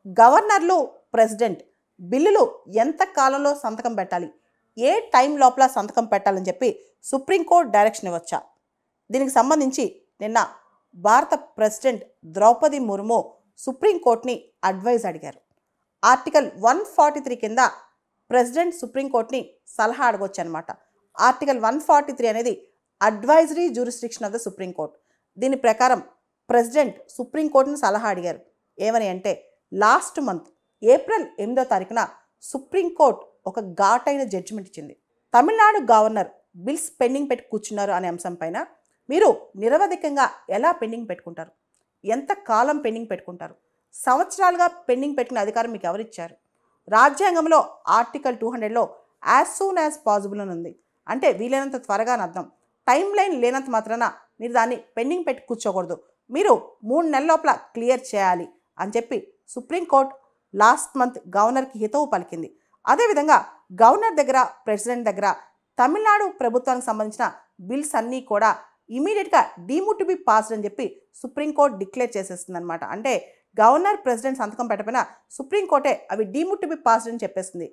గవర్నర్లు, ప్రెసిడెంట్ బిల్లులు ఎంత కాలంలో సంతకం పెట్టాలి, ఏ టైం లోపల సంతకం పెట్టాలని చెప్పి సుప్రీంకోర్టు డైరెక్షన్ ఇవ్వచ్చా? దీనికి సంబంధించి నిన్న భారత ప్రెసిడెంట్ ద్రౌపది ముర్ము సుప్రీంకోర్టుని అడ్వైజ్ అడిగారు. ఆర్టికల్ 143 కింద ప్రెసిడెంట్ సుప్రీంకోర్టుని సలహా అడగొచ్చు అనమాట. ఆర్టికల్ 143 అనేది advisory jurisdiction of the supreme court. దీని ప్రకారం ప్రెసిడెంట్ సుప్రీంకోర్టుని సలహా అడిగారు. ఏమని అంటే, లాస్ట్ మంత్ ఏప్రిల్ 8వ తారీఖున సుప్రీంకోర్టు ఒక ఘాటైన జడ్జిమెంట్ ఇచ్చింది. తమిళనాడు గవర్నర్ బిల్స్ పెండింగ్ పెట్టి కూర్చున్నారు అనే అంశం పైన మీరు నిరవధికంగా ఎలా పెండింగ్ పెట్టుకుంటారు, ఎంత కాలం పెండింగ్ పెట్టుకుంటారు, సంవత్సరాలుగా పెండింగ్ పెట్టుకునే అధికారం మీకు ఎవరిచ్చారు? రాజ్యాంగంలో ఆర్టికల్ 200లో యాజ్ సూన్ యాజ్ పాసిబుల్ అని ఉంది. అంటే వీలైనంత త్వరగా అని అర్థం. టైం లైన్ లేనంత మాత్రాన మీరు దాన్ని పెండింగ్ పెట్టి కూర్చోకూడదు, మీరు 3 నెలల లోపల క్లియర్ చేయాలి అని చెప్పి సుప్రీంకోర్టు లాస్ట్ మంత్ గవర్నర్కి హితవు పలికింది. అదేవిధంగా గవర్నర్ దగ్గర, ప్రెసిడెంట్ దగ్గర తమిళనాడు ప్రభుత్వానికి సంబంధించిన బిల్స్ అన్నీ కూడా ఇమీడియట్గా డీమ్డ్ టు బి పాస్డ్ అని చెప్పి సుప్రీంకోర్టు డిక్లేర్ చేసేస్తుంది అనమాట. అంటే గవర్నర్, ప్రెసిడెంట్ సంతకం పెట్టకపోయినా సుప్రీంకోర్టే అవి డీమ్డ్ టు బి పాస్డ్ అని చెప్పేస్తుంది.